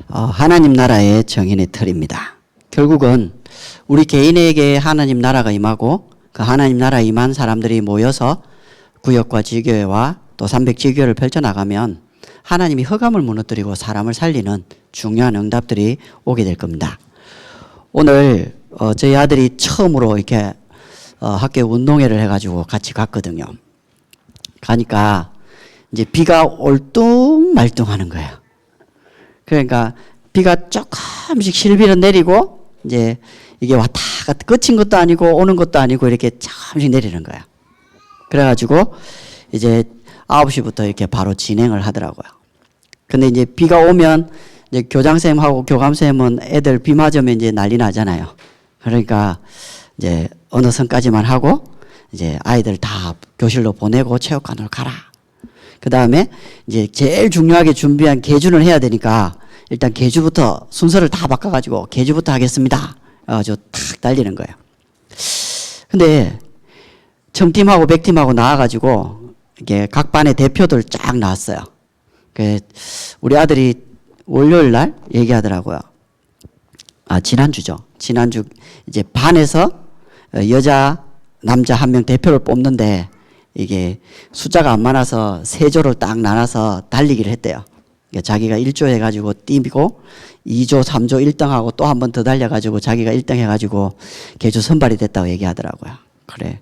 하나님 나라의 정인의 틀입니다. 결국은 우리 개인에게 하나님 나라가 임하고 그 하나님 나라에 임한 사람들이 모여서 구역과 지교회와 또 300지교회를 펼쳐나가면 하나님이 흑암을 무너뜨리고 사람을 살리는 중요한 응답들이 오게 될 겁니다. 오늘 저희 아들이 처음으로 이렇게 학교 운동회를 해가지고 같이 갔거든요. 가니까 이제 비가 올뚱말뚱하는 거예요. 그러니까 비가 조금씩 실비로 내리고 이제 이게 왔다 갔다 그친 것도 아니고 오는 것도 아니고 이렇게 조금씩 내리는 거예요. 그래가지고 이제 9시부터 이렇게 바로 진행을 하더라고요. 근데 이제 비가 오면 이제 교장선생님하고 교감선생님은 애들 비 맞으면 이제 난리 나잖아요. 그러니까 이제 어느 선까지만 하고 이제 아이들 다 교실로 보내고 체육관으로 가라. 그 다음에 이제 제일 중요하게 준비한 계주는 해야 되니까 일단 계주부터 순서를 다 바꿔가지고 계주부터 하겠습니다. 탁 달리는 거예요. 근데 청팀하고 백팀하고 나와가지고 이게 각 반의 대표들 쫙 나왔어요. 우리 아들이 월요일 날 얘기하더라고요. 지난주죠. 지난주 이제 반에서 여자, 남자 한 명 대표를 뽑는데 이게 숫자가 안 많아서 세 조를 딱 나눠서 달리기를 했대요. 그러니까 자기가 1조 해가지고 뛰고 2조, 3조 1등하고 또 한 번 더 달려가지고 자기가 1등 해가지고 개주 선발이 됐다고 얘기하더라고요. 그래,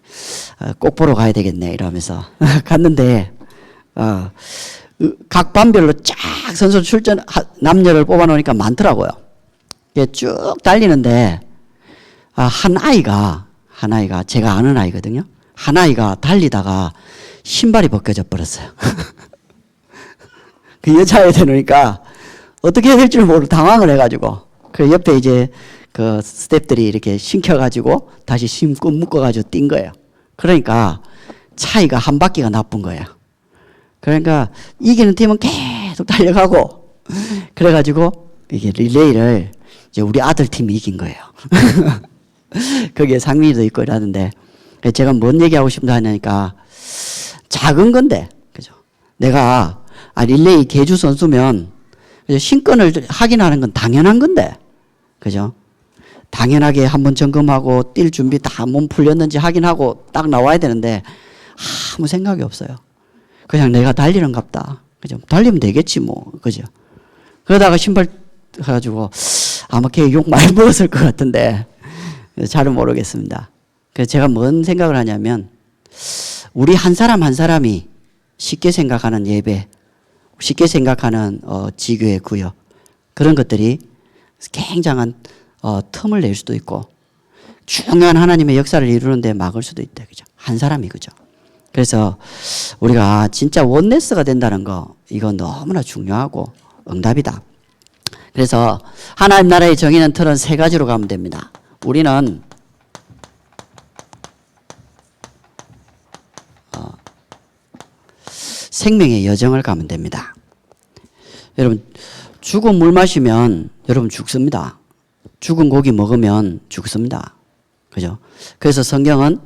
꼭 보러 가야 되겠네 이러면서 갔는데 각 반별로 쫙 선수 출전 남녀를 뽑아놓으니까 많더라고요. 쭉 달리는데 한 아이가 제가 아는 아이거든요. 한 아이가 달리다가 신발이 벗겨져 버렸어요. 그 여자애들 놓으니까 어떻게 해야 될지 모르고 당황을 해가지고 그 옆에 이제 그 스태프들이 이렇게 신켜가지고 다시 신고 묶어가지고 뛴 거예요. 그러니까 차이가 한 바퀴가 나쁜 거예요. 그러니까 이기는 팀은 계속 달려가고 그래가지고 이게 릴레이를 이제 우리 아들 팀이 이긴 거예요. 거기에 상민이도 있고 이러는데 제가 뭔 얘기하고 싶다 하냐니까 작은 건데 그죠? 내가 릴레이 계주 선수면 신권을 확인하는 건 당연한 건데 그죠? 당연하게 한번 점검하고 뛸 준비 다 몸 풀렸는지 확인하고 딱 나와야 되는데 아무 생각이 없어요. 그냥 내가 달리는갑다. 그죠? 달리면 되겠지 뭐. 그죠? 그러다가 신발 해가지고 아마 걔 욕 많이 먹었을 것 같은데 잘은 모르겠습니다. 그래서 제가 뭔 생각을 하냐면 우리 한 사람 한 사람이 쉽게 생각하는 예배, 쉽게 생각하는 지교의 구역 그런 것들이 굉장한 틈을 낼 수도 있고 중요한 하나님의 역사를 이루는데 막을 수도 있다. 그죠? 한 사람이 그죠? 그래서 우리가 진짜 원네스가 된다는 거 이건 너무나 중요하고 응답이다. 그래서 하나님 나라의 정의는 틀은 세 가지로 가면 됩니다. 우리는 생명의 여정을 가면 됩니다. 여러분 죽은 물 마시면 여러분 죽습니다. 죽은 고기 먹으면 죽습니다. 그죠? 그래서 성경은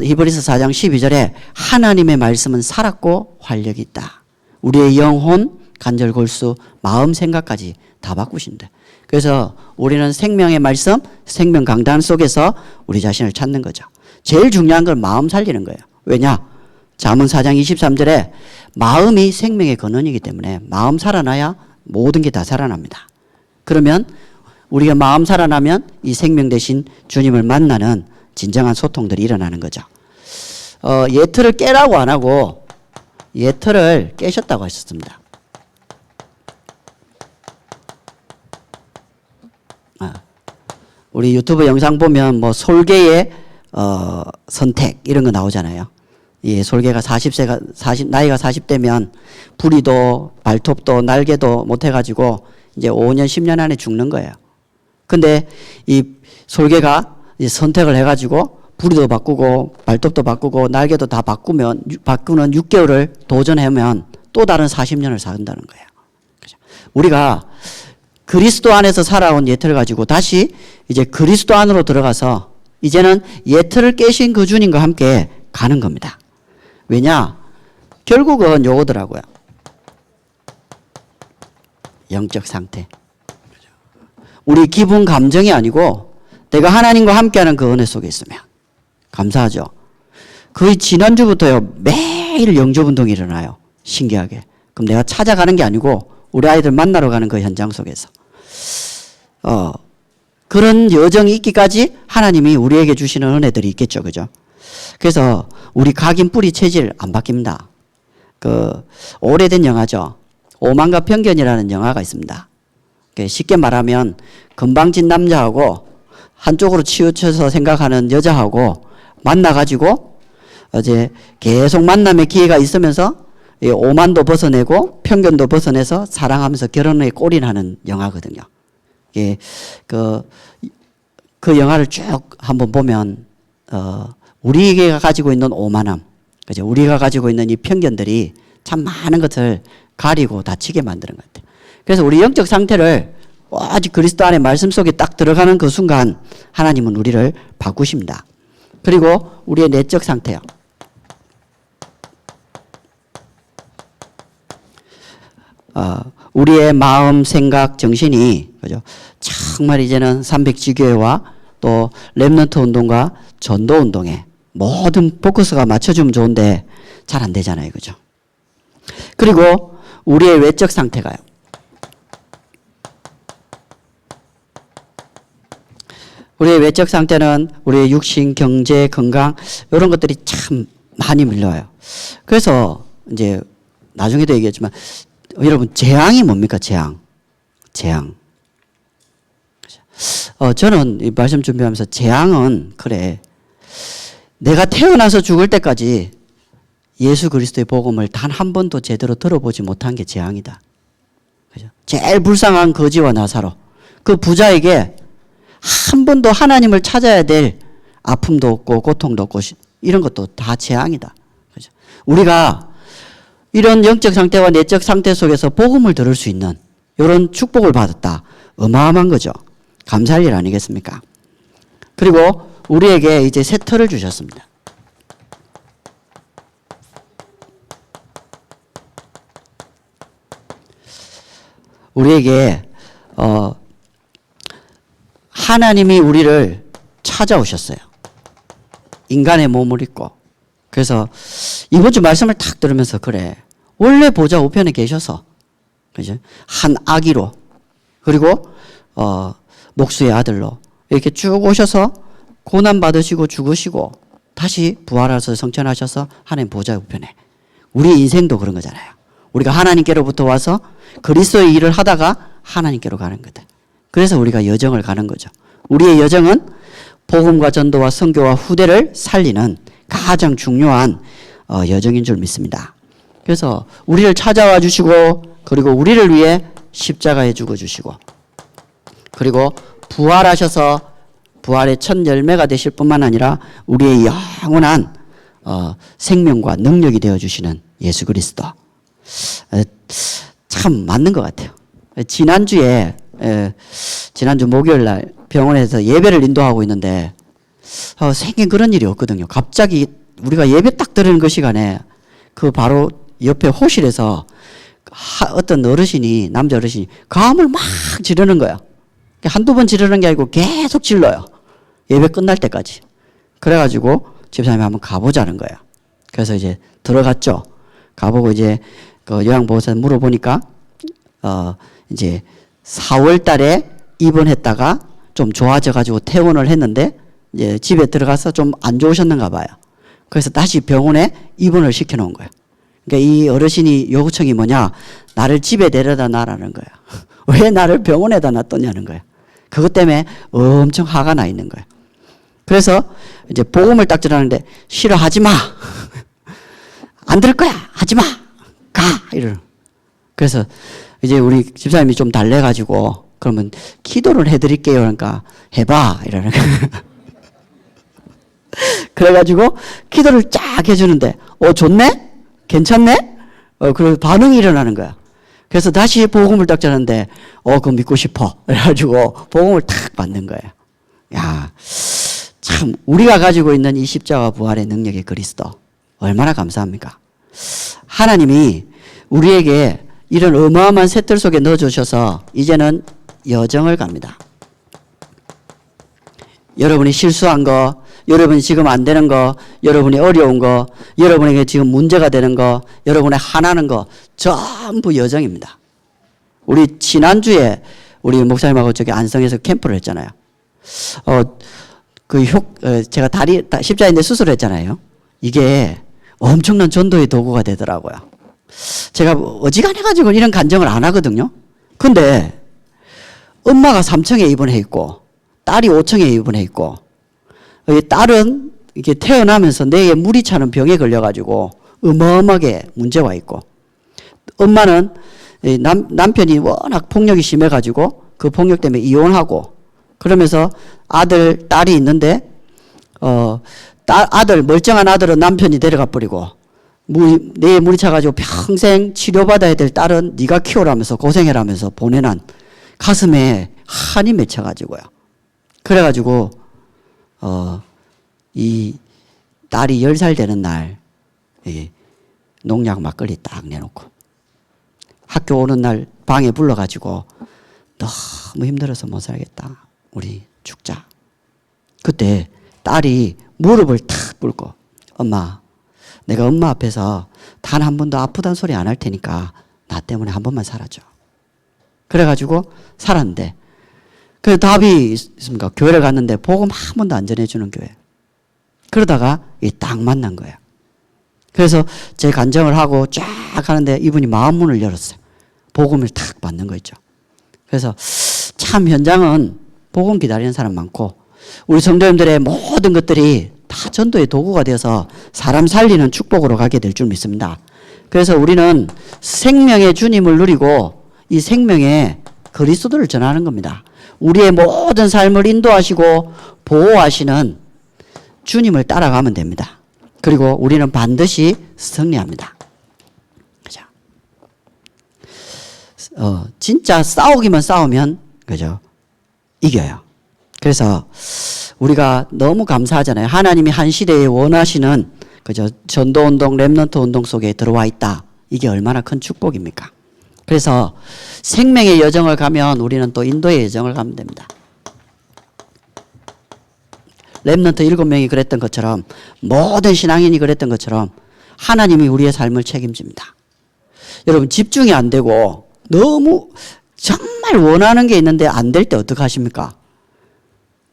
히브리서 4장 12절에 하나님의 말씀은 살았고 활력이 있다. 우리의 영혼, 관절, 골수, 마음, 생각까지 다 바꾸신대. 그래서 우리는 생명의 말씀, 생명 강단 속에서 우리 자신을 찾는 거죠. 제일 중요한 건 마음 살리는 거예요. 왜냐? 잠언 4장 23절에 마음이 생명의 근원이기 때문에 마음 살아나야 모든 게 다 살아납니다. 그러면 우리가 마음 살아나면 이 생명 대신 주님을 만나는 진정한 소통들이 일어나는 거죠. 예틀을 깨라고 안 하고 예틀을 깨셨다고 하셨습니다. 우리 유튜브 영상 보면 뭐 솔개의 선택 이런 거 나오잖아요. 이 솔개가 나이가 40대면 부리도 발톱도 날개도 못 해가지고 이제 5년 10년 안에 죽는 거예요. 근데 이 솔개가 선택을 해가지고 부리도 바꾸고 발톱도 바꾸고 날개도 다 바꾸는 6개월을 도전하면 또 다른 40년을 산다는 거예요. 그죠? 우리가 그리스도 안에서 살아온 예틀을 가지고 다시 이제 그리스도 안으로 들어가서 이제는 예틀을 깨신 그 주님과 함께 가는 겁니다. 왜냐? 결국은 요거더라고요. 영적 상태. 우리 기분 감정이 아니고 내가 하나님과 함께하는 그 은혜 속에 있으면 감사하죠. 거의 지난주부터요 매일 영접운동이 일어나요. 신기하게. 그럼 내가 찾아가는 게 아니고 우리 아이들 만나러 가는 그 현장 속에서 그런 여정이 있기까지 하나님이 우리에게 주시는 은혜들이 있겠죠. 그죠? 그래서 우리 각인 뿌리 체질 안 바뀝니다. 그 오래된 영화죠. 오만과 편견이라는 영화가 있습니다. 쉽게 말하면 건방진 남자하고 한쪽으로 치우쳐서 생각하는 여자하고 만나가지고 이제 계속 만남의 기회가 있으면서 오만도 벗어내고 편견도 벗어내서 사랑하면서 결혼에 꼴인하는 영화거든요. 예, 그 영화를 쭉 한번 보면 우리가 가지고 있는 오만함, 그죠? 우리가 가지고 있는 이 편견들이 참 많은 것을 가리고 다치게 만드는 것 같아요. 그래서 우리 영적 상태를 아직 그리스도 안에 말씀 속에 딱 들어가는 그 순간 하나님은 우리를 바꾸십니다. 그리고 우리의 내적 상태요. 우리의 마음, 생각, 정신이 그죠? 정말 이제는 300지교회와 또 렘넌트 운동과 전도 운동에 모든 포커스가 맞춰주면 좋은데 잘 안 되잖아요. 그죠? 그리고 우리의 외적 상태가요. 우리의 외적 상태는 우리의 육신, 경제, 건강 이런 것들이 참 많이 밀려와요. 그래서 이제 나중에도 얘기했지만 여러분 재앙이 뭡니까? 재앙. 저는 이 말씀 준비하면서 재앙은 그래. 내가 태어나서 죽을 때까지 예수 그리스도의 복음을 단 한 번도 제대로 들어보지 못한 게 재앙이다. 그죠? 제일 불쌍한 거지와 나사로 그 부자에게 한 번도 하나님을 찾아야 될 아픔도 없고 고통도 없고 이런 것도 다 재앙이다. 그죠? 우리가 이런 영적 상태와 내적 상태 속에서 복음을 들을 수 있는 이런 축복을 받았다. 어마어마한 거죠. 감사할 일 아니겠습니까? 그리고 우리에게 이제 새 터를 주셨습니다. 우리에게 하나님이 우리를 찾아오셨어요. 인간의 몸을 입고. 그래서 이번 주 말씀을 탁 들으면서 그래. 원래 보좌 우편에 계셔서 그죠? 한 아기로 그리고 목수의 아들로 이렇게 쭉 오셔서 고난 받으시고 죽으시고 다시 부활하셔서 성천하셔서 하나님 보좌 우편에. 우리 인생도 그런 거잖아요. 우리가 하나님께로부터 와서 그리스도의 일을 하다가 하나님께로 가는 거다. 그래서 우리가 여정을 가는 거죠. 우리의 여정은 복음과 전도와 선교와 후대를 살리는 가장 중요한 여정인 줄 믿습니다. 그래서 우리를 찾아와 주시고 그리고 우리를 위해 십자가에 죽어주시고 그리고 부활하셔서 부활의 첫 열매가 되실 뿐만 아니라 우리의 영원한 생명과 능력이 되어주시는 예수 그리스도. 참 맞는 것 같아요. 지난주 목요일 날 병원에서 예배를 인도하고 있는데 생긴 그런 일이 없거든요. 갑자기 우리가 예배 딱 드리는 그 시간에 그 바로 옆에 호실에서 어떤 어르신이 남자 어르신이 가음을 막 지르는 거야. 한두 번 지르는 게 아니고 계속 질러요. 예배 끝날 때까지. 그래가지고 집사님이 한번 가보자는 거야. 그래서 이제 들어갔죠. 가보고 이제 그 요양보호사 물어보니까 이제 4월 달에 입원했다가 좀 좋아져가지고 퇴원을 했는데 이제 집에 들어가서 좀 안 좋으셨는가 봐요. 그래서 다시 병원에 입원을 시켜놓은 거예요. 그러니까 이 어르신이 요구청이 뭐냐? 나를 집에 데려다 놔라는 거예요. 왜 나를 병원에다 놔뒀냐는 거예요. 그것 때문에 엄청 화가 나 있는 거예요. 그래서 이제 복음을 딱 전하는데 싫어하지 마. 안 들을 거야. 하지 마. 가. 이러는. 그래서 이제 우리 집사님이 좀 달래가지고 그러면 기도를 해드릴게요. 그러니까 해봐. 이러는 거예요. 그래가지고 기도를 쫙 해주는데 좋네? 괜찮네? 그리고 반응이 일어나는 거야. 그래서 다시 복음을 딱 전하는데 그거 믿고 싶어. 그래가지고 복음을 탁 받는 거예요. 야, 참 우리가 가지고 있는 이 십자가 부활의 능력의 그리스도 얼마나 감사합니까? 하나님이 우리에게 이런 어마어마한 새틀 속에 넣어주셔서 이제는 여정을 갑니다. 여러분이 실수한 거, 여러분이 지금 안 되는 거, 여러분이 어려운 거, 여러분에게 지금 문제가 되는 거, 여러분의 화나는 거 전부 여정입니다. 우리 지난주에 우리 목사님하고 저기 안성에서 캠프를 했잖아요. 제가 십자인대 수술을 했잖아요. 이게 엄청난 전도의 도구가 되더라고요. 제가 어지간해가지고 이런 간증을 안 하거든요. 근데 엄마가 3층에 입원해 있고 딸이 5층에 입원해 있고 딸은 이게 태어나면서 뇌에 물이 차는 병에 걸려가지고 어마어마하게 문제가 있고 엄마는 남편이 워낙 폭력이 심해가지고 그 폭력 때문에 이혼하고 그러면서 아들, 딸이 있는데 멀쩡한 아들은 남편이 데려가 버리고 뇌에 물이 차가지고 평생 치료받아야 될 딸은 네가 키우라면서 고생해라면서 보내난 가슴에 한이 맺혀가지고요. 그래가지고 이 딸이 10살 되는 날 농약 막걸리 딱 내놓고 학교 오는 날 방에 불러가지고 너무 힘들어서 못 살겠다. 우리 죽자. 그때 딸이 무릎을 탁 꿇고 엄마 내가 엄마 앞에서 단 한 번도 아프다는 소리 안 할 테니까 나 때문에 한 번만 살아줘. 그래가지고 살았는데 그 답이 있습니까? 교회를 갔는데 복음 한 번도 안 전해주는 교회. 그러다가 딱 만난 거예요. 그래서 제 간증을 하고 쫙 하는데 이분이 마음문을 열었어요. 복음을 탁 받는 거 있죠. 그래서 참 현장은 복음 기다리는 사람 많고 우리 성도님들의 모든 것들이 다 전도의 도구가 되어서 사람 살리는 축복으로 가게 될 줄 믿습니다. 그래서 우리는 생명의 주님을 누리고 이 생명의 그리스도를 전하는 겁니다. 우리의 모든 삶을 인도하시고 보호하시는 주님을 따라가면 됩니다. 그리고 우리는 반드시 승리합니다. 그죠? 진짜 싸우기만 싸우면, 그죠? 이겨요. 그래서 우리가 너무 감사하잖아요. 하나님이 한 시대에 원하시는, 그죠? 전도운동, 렘넌트 운동 속에 들어와 있다. 이게 얼마나 큰 축복입니까? 그래서 생명의 여정을 가면 우리는 또 인도의 여정을 가면 됩니다. 렘넌트 7명이 그랬던 것처럼 모든 신앙인이 그랬던 것처럼 하나님이 우리의 삶을 책임집니다. 여러분 집중이 안 되고 너무 정말 원하는 게 있는데 안 될 때 어떻게 하십니까?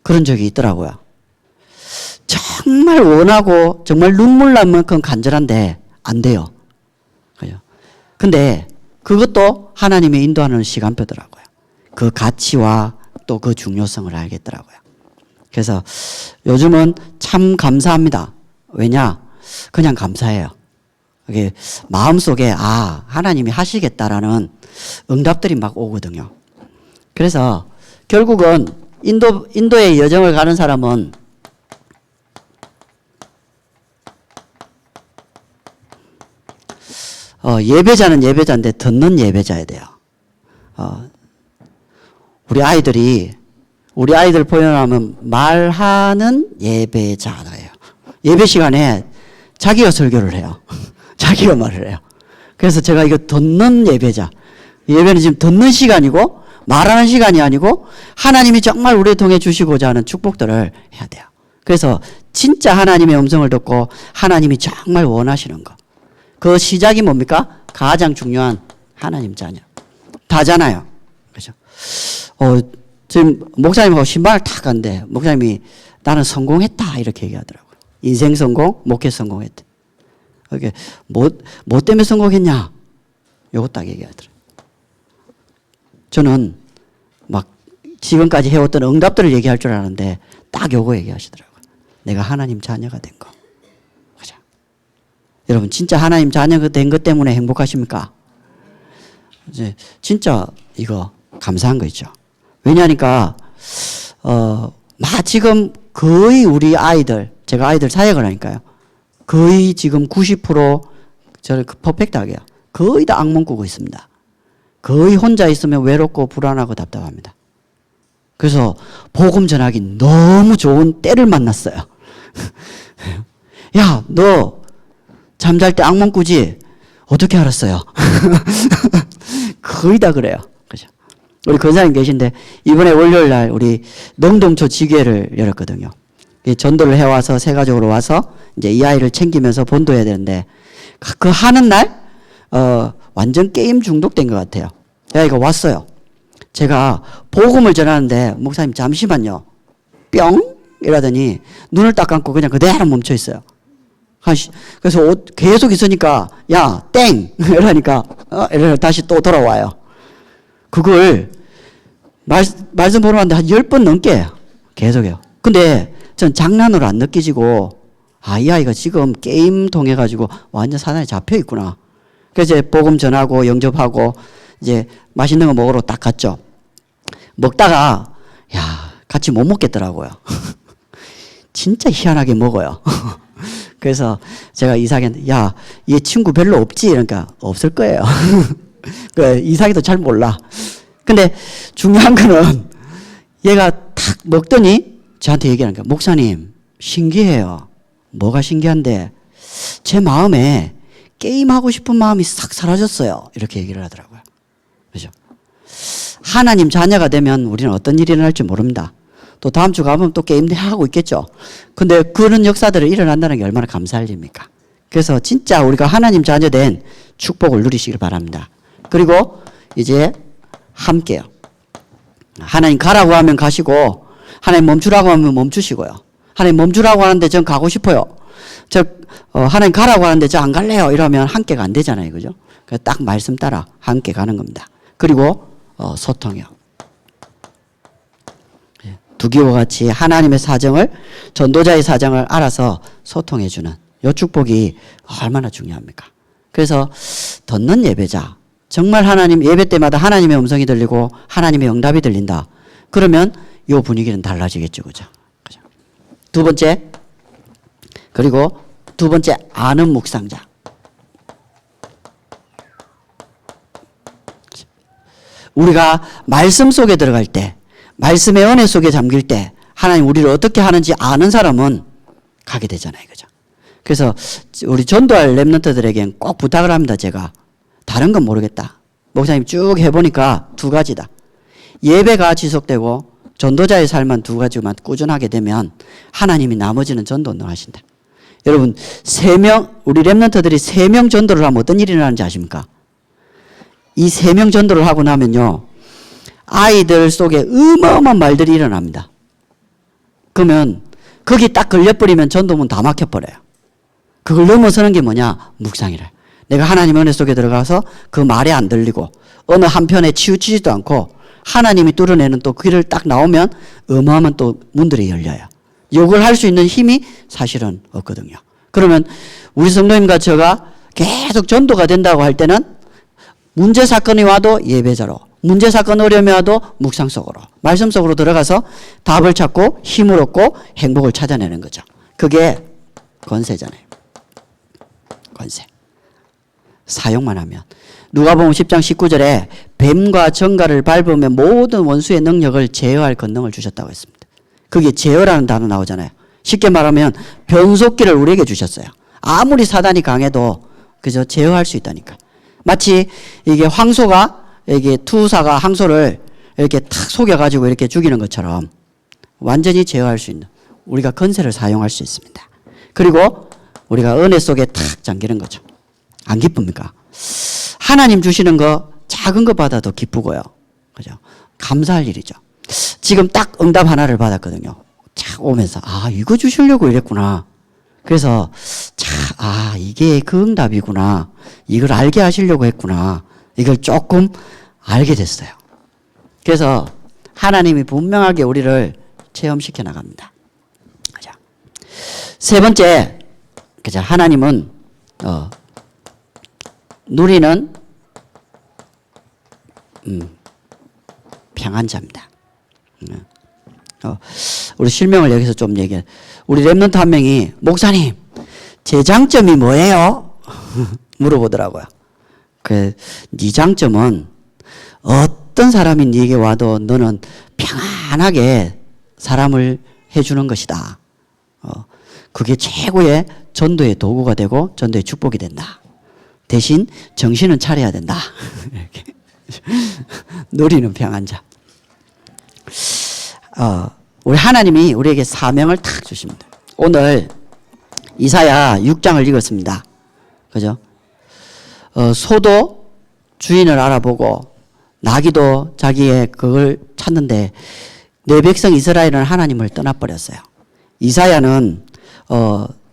그런 적이 있더라고요. 정말 원하고 정말 눈물 날 만큼 간절한데 안 돼요. 근데 그것도 하나님의 인도하는 시간표더라고요. 그 가치와 또 그 중요성을 알겠더라고요. 그래서 요즘은 참 감사합니다. 왜냐? 그냥 감사해요. 이게 마음속에 하나님이 하시겠다라는 응답들이 막 오거든요. 그래서 결국은 인도의 여정을 가는 사람은 예배자는 예배자인데 듣는 예배자야 돼요. 우리 아이들 표현하면 말하는 예배자예요. 예배 시간에 자기가 설교를 해요. 자기가 말을 해요. 그래서 제가 이거 듣는 예배자. 예배는 지금 듣는 시간이고 말하는 시간이 아니고 하나님이 정말 우리를 통해 주시고자 하는 축복들을 해야 돼요. 그래서 진짜 하나님의 음성을 듣고 하나님이 정말 원하시는 거. 그 시작이 뭡니까? 가장 중요한 하나님 자녀. 다잖아요. 그죠? 지금 목사님하고 신방을 탁 갔는데 목사님이 나는 성공했다 이렇게 얘기하더라고요. 인생 성공, 목회 성공했다. 이게 뭐 때문에 성공했냐? 요거 딱 얘기하더라고요. 저는 막 지금까지 해왔던 응답들을 얘기할 줄 알았는데 딱 요거 얘기하시더라고요. 내가 하나님 자녀가 된 거. 그죠? 여러분 진짜 하나님 자녀가 된 것 때문에 행복하십니까? 이제 진짜 이거 감사한 거 있죠. 왜냐하니까 지금 거의 우리 아이들, 제가 아이들 사역을 하니까요. 거의 지금 90% 저를 퍼펙트하게요. 거의 다 악몽 꾸고 있습니다. 거의 혼자 있으면 외롭고 불안하고 답답합니다. 그래서 복음 전하기 너무 좋은 때를 만났어요. 야, 너 잠잘 때 악몽 꾸지? 어떻게 알았어요? 거의 다 그래요. 그죠? 우리 권사님 계신데 이번에 월요일 날 우리 능동초 지교회를 열었거든요. 전도를 해와서 세가족으로 와서 이제 이 아이를 챙기면서 본도해야 되는데 그 하는 날 완전 게임 중독된 것 같아요. 이 아이가 왔어요. 제가 복음을 전하는데 목사님 잠시만요. 뿅 이러더니 눈을 딱 감고 그냥 그대로 멈춰 있어요. 그래서 계속 있으니까 야 땡 이러니까 이러니까 다시 또 돌아와요. 그걸 말씀 보러 왔는데 한 10번 넘게 계속해요. 근데 전 장난으로 안 느끼지고 이 아이가 지금 게임 통해 가지고 완전 사단에 잡혀 있구나. 그래서 이제 복음 전하고 영접하고 이제 맛있는 거 먹으러 딱 갔죠. 먹다가 같이 못 먹겠더라고요. 진짜 희한하게 먹어요. 그래서 제가 이삭이한테 얘 친구 별로 없지? 그러니까 없을 거예요. 이삭이도 잘 몰라. 근데 중요한 거는 얘가 탁 먹더니 저한테 얘기하는 거야. 목사님 신기해요. 뭐가 신기한데 제 마음에 게임하고 싶은 마음이 싹 사라졌어요. 이렇게 얘기를 하더라고요. 그죠? 하나님 자녀가 되면 우리는 어떤 일이 일어날지 모릅니다. 또 다음 주 가면 또 게임 하고 있겠죠. 근데 그런 역사들이 일어난다는 게 얼마나 감사할 일입니까? 그래서 진짜 우리가 하나님 자녀 된 축복을 누리시길 바랍니다. 그리고 이제 함께요. 하나님 가라고 하면 가시고 하나님 멈추라고 하면 멈추시고요. 하나님 멈추라고 하는데 전 가고 싶어요. 하나님 가라고 하는데 저 안 갈래요. 이러면 함께가 안 되잖아요. 그죠? 그래서 딱 말씀 따라 함께 가는 겁니다. 그리고 소통이요. 두기와 같이 하나님의 사정을 전도자의 사정을 알아서 소통해주는 이 축복이 얼마나 중요합니까? 그래서 듣는 예배자 정말 하나님 예배 때마다 하나님의 음성이 들리고 하나님의 응답이 들린다. 그러면 이 분위기는 달라지겠죠. 그죠? 두 번째 그리고 두 번째 아는 묵상자. 우리가 말씀 속에 들어갈 때 말씀의 은혜 속에 잠길 때 하나님 우리를 어떻게 하는지 아는 사람은 가게 되잖아요. 그죠? 그래서 우리 전도할 랩런트들에겐 꼭 부탁을 합니다. 제가. 다른 건 모르겠다. 목사님 쭉 해보니까 두 가지다. 예배가 지속되고 전도자의 삶만 두 가지만 꾸준하게 되면 하나님이 나머지는 전도 운동하신다. 여러분 3명 우리 랩런트들이 3명 전도를 하면 어떤 일이 일어나는지 아십니까? 이 3명 전도를 하고 나면요. 아이들 속에 어마어마한 말들이 일어납니다. 그러면 거기 딱 걸려버리면 전도문 다 막혀버려요. 그걸 넘어서는 게 뭐냐? 묵상이래. 내가 하나님 은혜 속에 들어가서 그 말에 안 들리고 어느 한편에 치우치지도 않고 하나님이 뚫어내는 또 길을 딱 나오면 어마어마한 또 문들이 열려요. 이걸 할 수 있는 힘이 사실은 없거든요. 그러면 우리 성도님과 제가 계속 전도가 된다고 할 때는 문제 사건이 와도 예배자로 문제 사건 어려움이 와도 묵상 속으로 말씀 속으로 들어가서 답을 찾고 힘을 얻고 행복을 찾아내는 거죠. 그게 권세잖아요. 권세. 사용만 하면. 누가복음 10장 19절에 뱀과 정갈을 밟으면 모든 원수의 능력을 제어할 권능을 주셨다고 했습니다. 그게 제어라는 단어 나오잖아요. 쉽게 말하면 변속기를 우리에게 주셨어요. 아무리 사단이 강해도 그저 제어할 수 있다니까. 마치 이게 황소가 이게 투사가 항소를 이렇게 탁 속여가지고 이렇게 죽이는 것처럼 완전히 제어할 수 있는 우리가 권세를 사용할 수 있습니다. 그리고 우리가 은혜 속에 탁 잠기는 거죠. 안 기쁩니까? 하나님 주시는 거 작은 거 받아도 기쁘고요. 그죠? 감사할 일이죠. 지금 딱 응답 하나를 받았거든요. 착 오면서 이거 주시려고 이랬구나. 그래서 이게 그 응답이구나. 이걸 알게 하시려고 했구나. 이걸 조금 알게 됐어요. 그래서 하나님이 분명하게 우리를 체험시켜 나갑니다. 그죠? 세 번째, 그죠? 하나님은 누리는 평안자입니다. 우리 실명을 여기서 좀 얘기해. 우리 랩런트 한 명이 목사님 제 장점이 뭐예요? 물어보더라고요. 네 장점은 어떤 사람이 네게 와도 너는 평안하게 사람을 해주는 것이다. 그게 최고의 전도의 도구가 되고 전도의 축복이 된다. 대신 정신은 차려야 된다. 이렇게. 누리는 평안자. 우리 하나님이 우리에게 사명을 탁 주십니다. 오늘 이사야 6장을 읽었습니다. 그죠? 소도 주인을 알아보고 나귀도 자기의 그걸 찾는데 내 백성 이스라엘은 하나님을 떠나버렸어요. 이사야는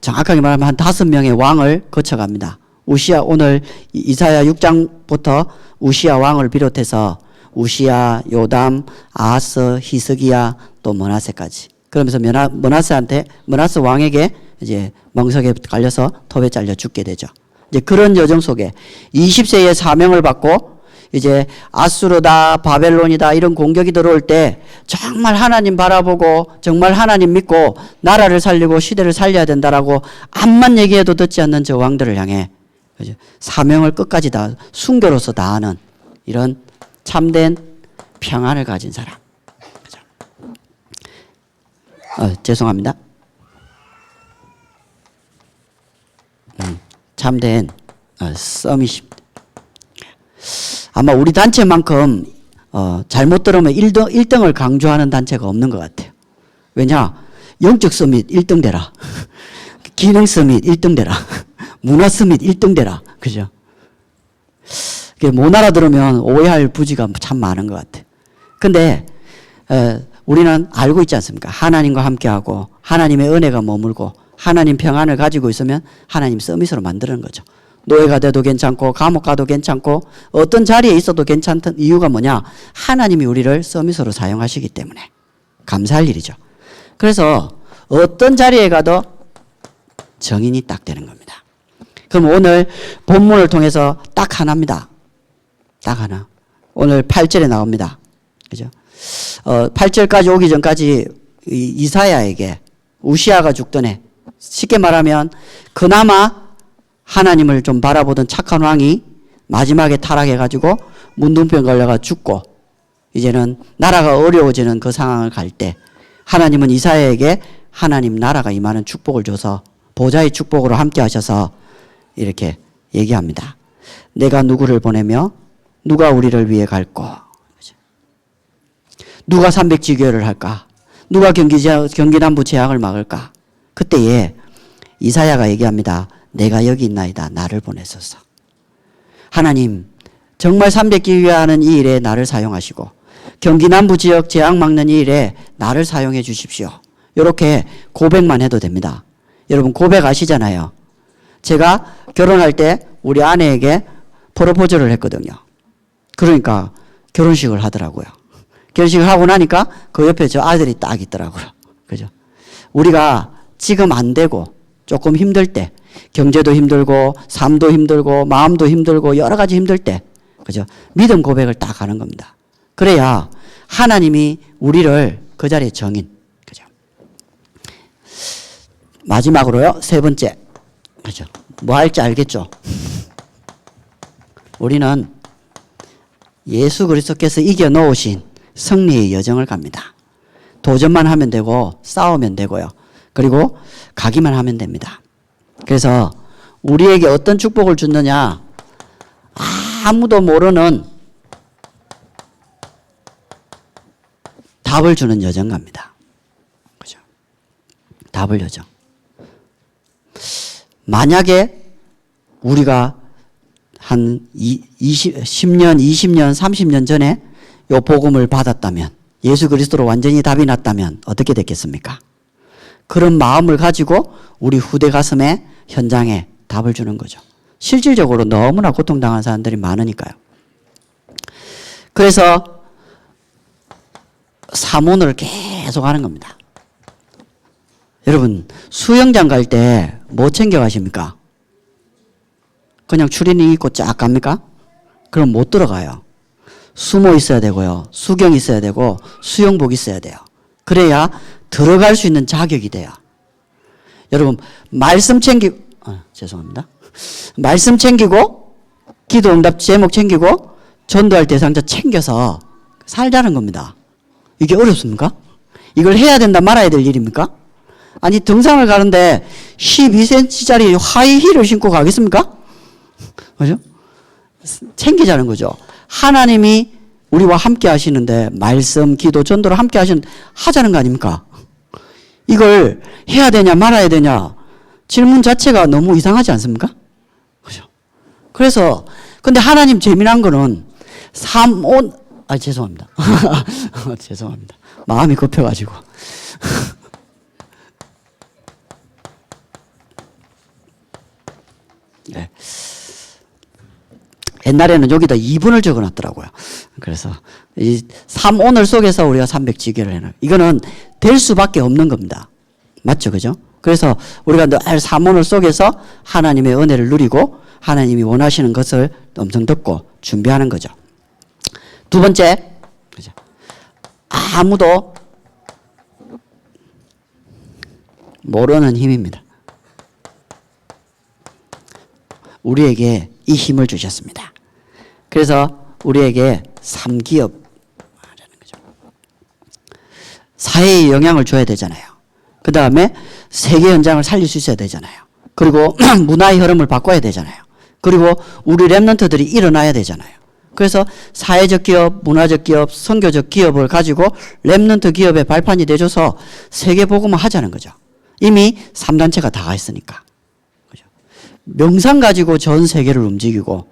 정확하게 말하면 한 5명의 왕을 거쳐갑니다. 우시야, 오늘 이사야 6장부터 우시야 왕을 비롯해서 우시야, 요담, 아하스, 히스기야, 또 므낫세까지. 그러면서 므낫세 왕에게 이제 멍석에 갈려서 톱에 잘려 죽게 되죠. 이제 그런 여정 속에 20세의 사명을 받고 이제 아수르다, 바벨론이다 이런 공격이 들어올 때 정말 하나님 바라보고 정말 하나님 믿고 나라를 살리고 시대를 살려야 된다라고 암만 얘기해도 듣지 않는 저 왕들을 향해 사명을 끝까지 다 순교로서 다하는 이런 참된 평안을 가진 사람. 죄송합니다. 참된 썸이십니다. 아마 우리 단체만큼 잘못 들으면 1등을 강조하는 단체가 없는 것 같아요. 왜냐? 영적 서밋 1등 되라. 기능 서밋 1등 되라. 문화 서밋 1등 되라. 그죠? 못 알아들으면 오해할 부지가 참 많은 것 같아요. 근데 우리는 알고 있지 않습니까? 하나님과 함께하고 하나님의 은혜가 머물고 하나님 평안을 가지고 있으면 하나님 서밋으로 만드는 거죠. 노예가 돼도 괜찮고 감옥 가도 괜찮고 어떤 자리에 있어도 괜찮던 이유가 뭐냐? 하나님이 우리를 서밋으로 사용하시기 때문에 감사할 일이죠. 그래서 어떤 자리에 가도 정인이 딱 되는 겁니다. 그럼 오늘 본문을 통해서 딱 하나입니다. 딱 하나. 오늘 8절에 나옵니다. 그죠? 8절까지 오기 전까지 이사야에게 우시아가 죽던 해, 쉽게 말하면 그나마 하나님을 좀 바라보던 착한 왕이 마지막에 타락해가지고 문둥병 걸려가 죽고 이제는 나라가 어려워지는 그 상황을 갈 때 하나님은 이사야에게 하나님 나라가 임하는 축복을 줘서 보좌의 축복으로 함께 하셔서 이렇게 얘기합니다. 내가 누구를 보내며 누가 우리를 위해 갈꼬? 누가 300지교를 할까? 누가 경기남부 재앙을 막을까? 그때에 이사야가 얘기합니다. 내가 여기 있나이다. 나를 보내소서. 하나님 정말 300기회하는 이 일에 나를 사용하시고 경기남부 지역 재앙 막는 이 일에 나를 사용해 주십시오. 이렇게 고백만 해도 됩니다. 여러분 고백 아시잖아요. 제가 결혼할 때 우리 아내에게 프로포즈를 했거든요. 그러니까 결혼식을 하더라고요. 결혼식을 하고 나니까 그 옆에 저 아들이 딱 있더라고요. 그죠? 우리가 지금 안 되고 조금 힘들 때, 경제도 힘들고, 삶도 힘들고, 마음도 힘들고, 여러 가지 힘들 때, 그죠? 믿음 고백을 딱 하는 겁니다. 그래야 하나님이 우리를 그 자리에 정인, 그죠? 마지막으로요, 3번째. 그죠? 뭐 할지 알겠죠? 우리는 예수 그리스도께서 이겨 놓으신 승리의 여정을 갑니다. 도전만 하면 되고 싸우면 되고요. 그리고 가기만 하면 됩니다. 그래서 우리에게 어떤 축복을 주느냐 아무도 모르는 답을 주는 여정 갑니다. 그죠? 답을 여정. 만약에 우리가 한 10년, 20년, 30년 전에 요 복음을 받았다면 예수 그리스도로 완전히 답이 났다면 어떻게 됐겠습니까? 그런 마음을 가지고 우리 후대 가슴에 현장에 답을 주는 거죠. 실질적으로 너무나 고통당한 사람들이 많으니까요. 그래서 사문을 계속 하는 겁니다. 여러분 수영장 갈 때 뭐 챙겨 가십니까? 그냥 추리닝 입고 쫙 갑니까? 그럼 못 들어가요. 숨어 있어야 되고요. 수경 있어야 되고 수영복 있어야 돼요. 그래야 들어갈 수 있는 자격이 돼요. 여러분 말씀 챙기고 죄송합니다. 말씀 챙기고 기도 응답 제목 챙기고 전도할 대상자 챙겨서 살자는 겁니다. 이게 어렵습니까? 이걸 해야 된다 말아야 될 일입니까? 아니 등산을 가는데 12cm짜리 하이힐을 신고 가겠습니까? 그죠? 챙기자는 거죠. 하나님이 우리와 함께 하시는데 말씀, 기도, 전도를 함께 하자는 거 아닙니까? 이걸 해야 되냐 말아야 되냐 질문 자체가 너무 이상하지 않습니까? 그죠? 그래서 근데 하나님 재미난 거는 죄송합니다. 죄송합니다. 마음이 급해가지고. 네. 옛날에는 여기다 2분을 적어놨더라고요. 그래서 이 3오늘 속에서 우리가 300지교를 해놔요. 이거는 될 수밖에 없는 겁니다. 맞죠? 그죠? 그래서 우리가 늘 3오늘 속에서 하나님의 은혜를 누리고 하나님이 원하시는 것을 음성 듣고 준비하는 거죠. 두 번째, 그죠? 아무도 모르는 힘입니다. 우리에게 이 힘을 주셨습니다. 그래서 우리에게 3기업 하라는 거죠. 사회에 영향을 줘야 되잖아요. 그 다음에 세계 현장을 살릴 수 있어야 되잖아요. 그리고 문화의 흐름을 바꿔야 되잖아요. 그리고 우리 랩런트들이 일어나야 되잖아요. 그래서 사회적 기업, 문화적 기업, 선교적 기업을 가지고 랩런트 기업의 발판이 돼줘서 세계 복음을 하자는 거죠. 이미 3단체가 다 했으니까. 그죠? 명상 가지고 전 세계를 움직이고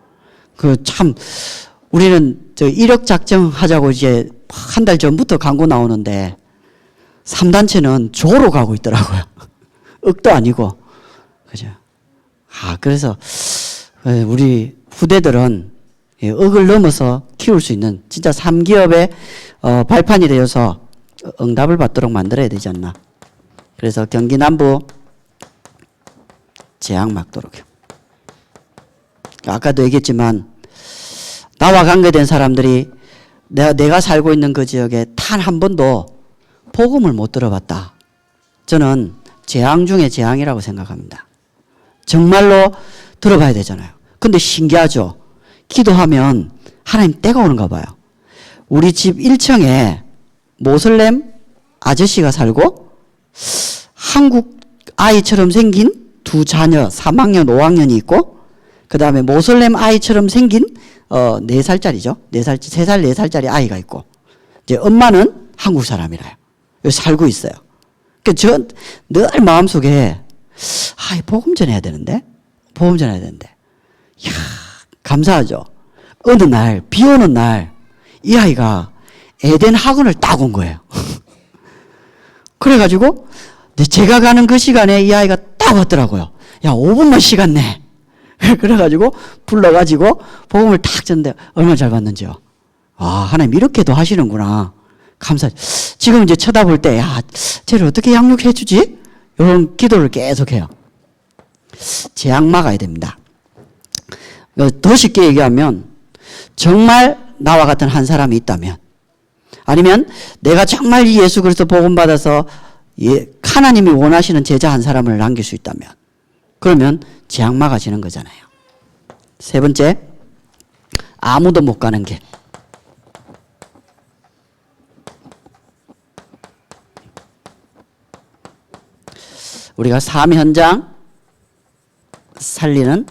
우리는 저 1억 작정 하자고 이제 한 달 전부터 광고 나오는데 3단체는 조로 가고 있더라고요. 억도 아니고. 그죠? 그래서 우리 후대들은 억을 넘어서 키울 수 있는 진짜 3기업의 발판이 되어서 응답을 받도록 만들어야 되지 않나. 그래서 경기 남부 재앙 막도록요. 아까도 얘기했지만 나와 관계된 사람들이 내가 살고 있는 그 지역에 단 한 번도 복음을 못 들어봤다. 저는 재앙 중에 재앙이라고 생각합니다. 정말로 들어봐야 되잖아요. 근데 신기하죠. 기도하면 하나님 때가 오는가 봐요. 우리 집 1층에 모슬렘 아저씨가 살고 한국 아이처럼 생긴 두 자녀 3학년 5학년이 있고 그 다음에 모슬렘 아이처럼 생긴 4살짜리죠. 3살 4살짜리 아이가 있고 이제 엄마는 한국 사람이라요. 여기 살고 있어요. 저 늘 마음속에 복음 전해야 되는데 복음 전해야 되는데 이야 감사하죠. 어느 날 비 오는 날 이 아이가 에덴 학원을 딱 온 거예요. 그래가지고 제가 가는 그 시간에 이 아이가 딱 왔더라고요. 야 5분만 시간 내. 그래가지고 불러가지고 복음을 탁 줬는데 얼마나 잘 받는지요. 하나님 이렇게도 하시는구나. 감사하죠. 지금 이제 쳐다볼 때 쟤를 어떻게 양육해 주지? 이런 기도를 계속해요. 재앙 막아야 됩니다. 더 쉽게 얘기하면 정말 나와 같은 한 사람이 있다면 아니면 내가 정말 이 예수 그리스도 복음 받아서 하나님이 원하시는 제자 한 사람을 남길 수 있다면 그러면 재앙 막아지는 거잖아요. 세 번째, 아무도 못 가는 길. 우리가 삶 현장 살리는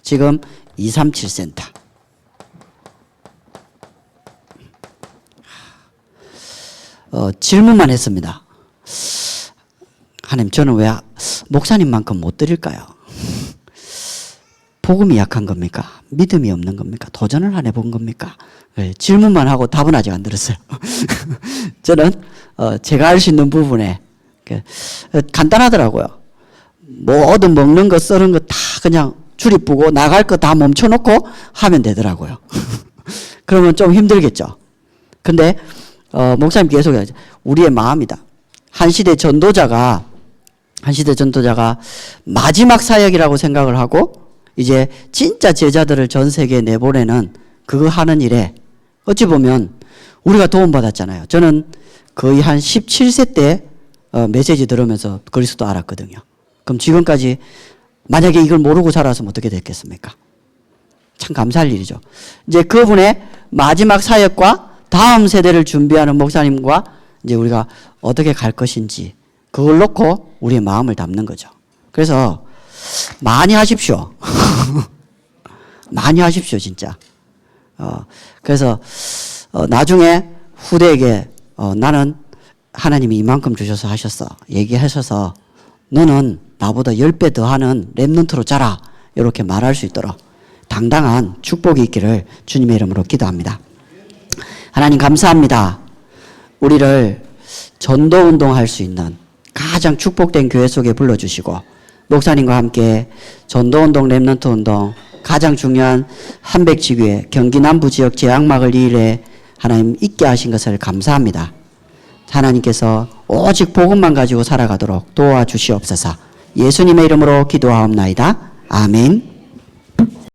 지금 237센터. 질문만 했습니다. 하나님, 저는 왜 목사님만큼 못 드릴까요? 복음이 약한 겁니까? 믿음이 없는 겁니까? 도전을 안 해본 겁니까? 질문만 하고 답은 아직 안 들었어요. 저는 제가 알 수 있는 부분에 간단하더라고요. 뭐든 먹는 거 썰은 거 다 그냥 줄이쁘고 나갈 거 다 멈춰놓고 하면 되더라고요. 그러면 좀 힘들겠죠. 근데 목사님 계속 해야죠. 우리의 마음이다. 한 시대 전도자가 마지막 사역이라고 생각을 하고 이제 진짜 제자들을 전 세계에 내보내는 그거 하는 일에 어찌 보면 우리가 도움받았잖아요. 저는 거의 한 17세 때 메시지 들으면서 그리스도 알았거든요. 그럼 지금까지 만약에 이걸 모르고 살았으면 어떻게 됐겠습니까? 참 감사할 일이죠. 이제 그분의 마지막 사역과 다음 세대를 준비하는 목사님과 이제 우리가 어떻게 갈 것인지 그걸 놓고 우리의 마음을 담는 거죠. 그래서 많이 하십시오. 많이 하십시오, 진짜. 그래서 나중에 후대에게 나는 하나님이 이만큼 주셔서 하셨어. 얘기하셔서 너는 나보다 10배 더하는 렘넌트로 자라. 이렇게 말할 수 있도록 당당한 축복이 있기를 주님의 이름으로 기도합니다. 하나님 감사합니다. 우리를 전도운동할 수 있는 가장 축복된 교회 속에 불러주시고 목사님과 함께 전도운동, 렘넌트운동 가장 중요한 한백지교회 경기 남부 지역 제약막을 이 일에 하나님 있게 하신 것을 감사합니다. 하나님께서 오직 복음만 가지고 살아가도록 도와주시옵소서. 예수님의 이름으로 기도하옵나이다. 아멘.